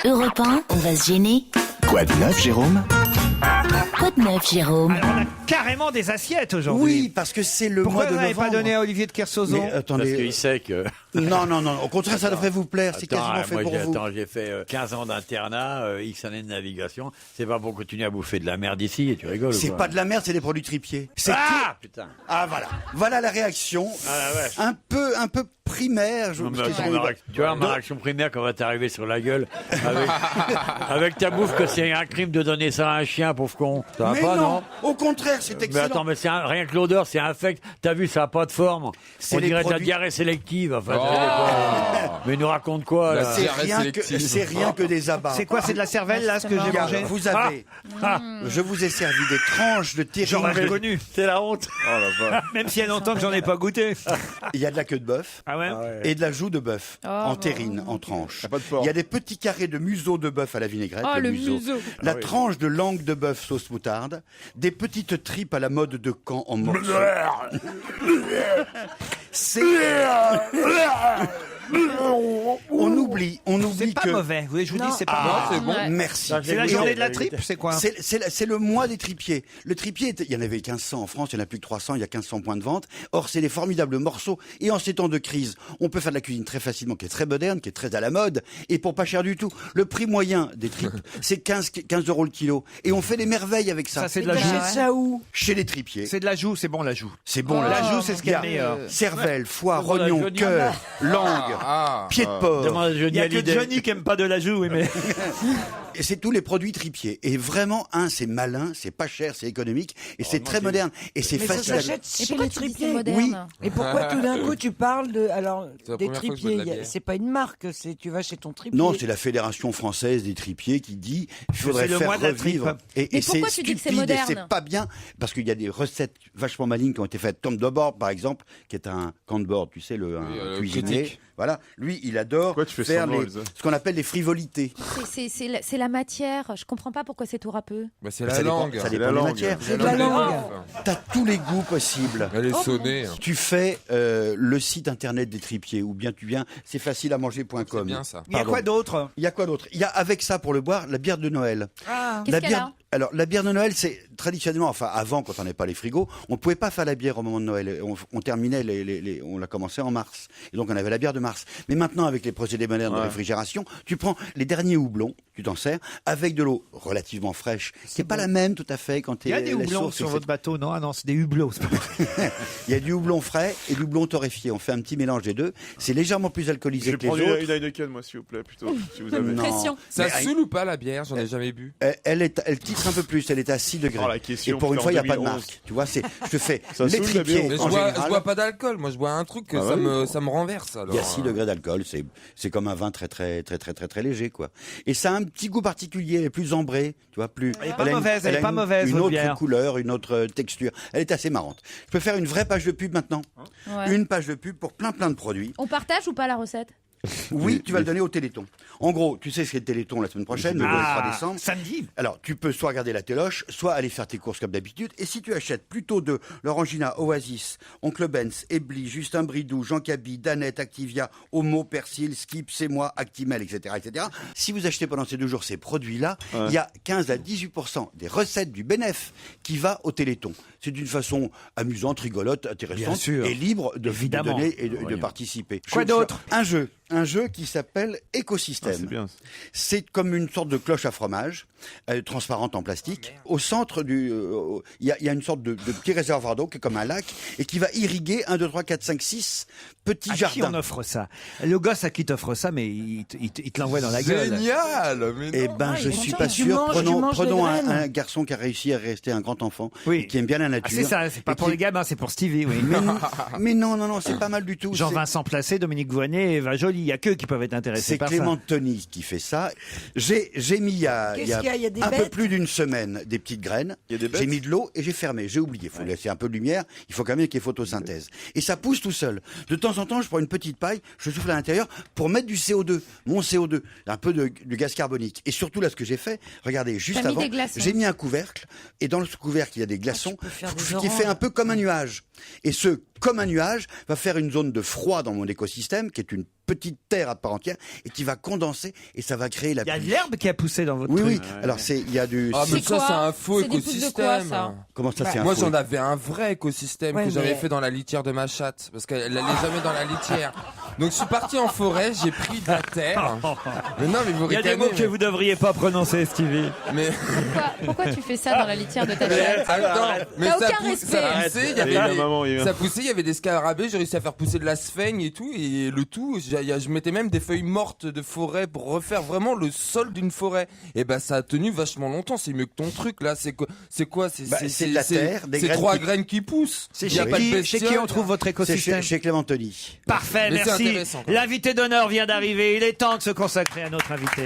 Europe 1, on va se gêner. Quoi de neuf, Jérôme? Quoi de neuf, Jérôme? Alors, on a carrément des assiettes aujourd'hui. Oui, parce que c'est le Pourquoi mois de vous n'avez novembre. pas donné à Olivier de Kersauzon? Mais Parce attendez. qu'il sait que... Non, au contraire, ça devrait vous plaire. C'est quasiment fait moi, pour vous. j'ai fait 15 ans d'internat, X années de navigation. C'est pas pour continuer à bouffer de la merde ici, et tu rigoles. C'est ou pas de la merde, c'est des produits tripiers. C'est Ah, putain. Ah voilà. Voilà la réaction. Ah, la vache. Un peu primaire. Non, mais attends, tu vois, ma réaction primaire quand va t'arriver sur la gueule avec ta bouffe que c'est un crime de donner ça à un chien, pauvre con. Ça va Mais pas, non? au contraire, c'est Mais excellent. attends, mais rien que l'odeur, c'est infect. T'as vu, ça a pas de forme. C'est On les dirait de la produits- diarrhée sélective. Enfin, mais il nous raconte quoi, là? C'est rien que des abats. C'est quoi? C'est de la cervelle, là, ce que j'ai Regarde, mangé? vous avez, je vous ai servi des tranches de J'aurais terrine. reconnu. C'est la honte. Même s'il y a longtemps que j'en ai pas goûté. Il y a de la queue de bœuf. Ah ouais? Et de la joue de bœuf en terrine, en tranche. Il y a des petits carrés de museau de bœuf à la vinaigrette, le museau. La tranche de langue de bœuf sauce moutarde, des petites tripes à la mode de Caen en morceaux. C'est on oublie C'est pas que mauvais. Oui, je vous dis, c'est pas mauvais. c'est bon. merci. C'est la journée de la tripe, c'est quoi? C'est le mois des tripiers. Le tripier, il y en avait 1500 en France, il n'y en a plus que 300, il y a 1500 points de vente. Or, c'est des formidables morceaux. Et en ces temps de crise, on peut faire de la cuisine très facilement, qui est très moderne, qui est très à la mode, et pour pas cher du tout. Le prix moyen des tripes, c'est 15 € le kilo. Et on fait des merveilles avec ça. Ça, c'est de la joue. Ça où? Chez les tripiers. C'est de la joue, c'est bon, la joue. C'est bon, La joue, c'est ce qu'il y a de Il y a meilleur. cervelle, foie, C'est bon, la rognon, Johnny. cœur, langue, pied de porc. Demande à Il Johnny y a que Hallyday. Johnny qui aime pas de la joue, oui, mais. Et c'est tous les produits tripiers. Et vraiment, c'est malin, c'est pas cher, c'est économique, et c'est très moderne. Et c'est Mais ça facile. s'achète Et chez pourquoi les tu dis c'est tripiers. moderne? Oui. Et pourquoi tout d'un coup tu parles de C'est la des première fois que je bois de la tripiers? bière. C'est pas une marque, c'est tu vas chez ton tripier. Non, c'est la Fédération française des tripiers qui dit qu'il faudrait c'est le faire mois de la revivre. tripe. Et Mais c'est pourquoi tu dis que c'est stupide et moderne? c'est pas bien parce qu'il y a des recettes vachement malignes qui ont été faites. Tom Dobord, par exemple, qui est un canne-board, tu sais, un cuisinier. critique. Voilà, lui, il adore Pourquoi tu fais faire semblant, Elsa ce qu'on appelle les frivolités. C'est la matière. Je comprends pas pourquoi c'est tout râpeux. Bah, c'est Ça la dépend- langue. Ça C'est dépend la des langue. matières. C'est de la langue. T'as tous les goûts possibles. Elle est sonnée. Tu fais le site internet des tripiers ou bien tu viens, c'est facile à manger.com. C'est bien ça. Il y a Pardon. quoi d'autre? Il y a quoi d'autre? Il y a avec ça pour le boire la bière de Noël. Qu'est-ce qu'elle a? Alors, la bière de Noël, c'est traditionnellement, enfin avant, quand on n'avait pas les frigos, on ne pouvait pas faire la bière au moment de Noël. On terminait, on l'a commencé en mars. Et donc, on avait la bière de mars. Mais maintenant, avec les procédés modernes de réfrigération, tu prends les derniers houblons, tu t'en sers, avec de l'eau relativement fraîche, qui n'est pas la même tout à fait quand tu Il y es a des houblons sur votre bateau, non? Ah non, c'est des hublots. c'est pas- Il y a du houblon frais et du houblon torréfié. On fait un petit mélange des deux. C'est légèrement plus alcoolisé Je vais que les prendre autres. une Heineken, moi, s'il vous plaît, plutôt, si vous avez. Non. Pression. Ça Mais, saoule ou pas la bière? J'en ai jamais bu. elle titre un peu plus, elle est à 6 degrés. Oh, la question, et pour une putain, fois, il n'y a en pas de 2011. marque. Tu vois, je te fais Ça les saoule, la bière, tripiers Mais je en bois, général. je bois pas d'alcool. Moi, je bois un truc que Ah ça me renverse. Alors. Il y a 6 degrés d'alcool, c'est comme un vin très léger, quoi. Et ça a un petit goût particulier, elle est plus ambrée, tu vois, plus. Elle est pas mauvaise, elle est pas mauvaise, Une votre autre bière. couleur, une autre texture. Elle est assez marrante. Je peux faire une vraie page de pub maintenant. Ouais. Une page de pub pour plein de produits. On partage ou pas la recette? Oui, tu vas le donner au Téléthon. En gros, tu sais ce qu'est le Téléthon la semaine prochaine, le 2 et 3 décembre. Samedi. Alors, tu peux soit regarder la téloche, soit aller faire tes courses comme d'habitude. Et si tu achètes plutôt de L'Orangina, Oasis, Oncle Benz, Ebly, Justin Bridou, Jean Cabi, Danette, Activia, Homo, Persil, Skip, C'est Moi, Actimel, etc., si vous achetez pendant ces 2 jours ces produits-là, il y a 15 à 18% des recettes du bénéf qui va au Téléthon. C'est d'une façon amusante, rigolote, intéressante Bien sûr. et libre de Évidemment. donner et de participer. Quoi d'autre? Un jeu qui s'appelle Ah, Écosystème. c'est bien. C'est comme une sorte de cloche à fromage, transparente en plastique. Au centre il y a une sorte de petit réservoir d'eau qui est comme un lac et qui va irriguer 1, 2, 3, 4, 5, 6 petits À qui on jardins. offre ça? Le gosse à qui t'offre ça, mais il te l'envoie dans la gueule. Génial. Mais Eh non. ben, je il suis mange, pas tu sûr. manges Prenons les graines. un garçon qui a réussi à rester un grand enfant, Oui. qui aime bien la Ah, nature. c'est ça, c'est pas et pour qui- les gamins, c'est pour Stevie, oui. Mais non, c'est pas mal du tout. C'est- Jean-Vincent Placé, Dominique Voynet, Eva Joly, il y a qu'eux qui peuvent être intéressés C'est par Clément ça. Tony qui fait ça. J'ai mis il y a, Qu'est-ce qu'il y a? Il y a des un peu bêtes plus d'une semaine des petites graines. Il y a des bêtes J'ai mis de l'eau et j'ai fermé. J'ai oublié. Il faut laisser un peu de lumière. Il faut quand même qu'il y ait photosynthèse. Et ça pousse tout seul. De temps en temps, je prends une petite paille, je souffle à l'intérieur pour mettre du CO2, mon CO2, un peu de gaz carbonique. Et surtout là, ce que j'ai fait, regardez, juste T'as mis avant, des glaçons. j'ai mis un couvercle et dans ce couvercle, il y a des glaçons peux faire des qui oranges. fait un peu comme un nuage. Et ce comme un nuage va faire une zone de froid dans mon écosystème qui est une petite terre à part entière et qui va condenser et ça va créer la Il y a de pluie. l'herbe qui a poussé dans votre Oui, truc. oui. Alors il y a du. Ah, mais C'est ça, quoi c'est un faux C'est des pouces de quoi, écosystème. ça Comment ça, c'est un Moi, faux j'en avais un vrai écosystème Ouais, que j'avais mais- fait dans la litière de ma chatte, parce qu'elle allait jamais dans la litière. Donc, je suis parti en forêt, j'ai pris de la terre. Mais non, mais vous Il y a des ricanez, mots que vous devriez pas prononcer, Stevie. mais... Pourquoi tu fais ça dans la litière de ta chatte Attends, mais T'as ça, aucun respect. ça poussait, il y avait Et la des- maman, il vient. ça poussait, il y avait des scarabées, j'ai réussi à faire pousser de la sphaigne et tout, et le tout, je mettais même des feuilles mortes de forêt pour refaire vraiment le sol d'une forêt. Et ben ça a tenu vachement longtemps, c'est mieux que ton truc là, c'est quoi c'est de la terre, des c'est graines 3 qui- graines qui poussent. C'est Il y a chez pas de qui, chez qui bestiole. on trouve votre C'est écosystème chez Clément Tony. Parfait, Mais c'est merci. intéressant, quand même. L'invité d'honneur vient d'arriver. Il est temps de se consacrer à notre invité.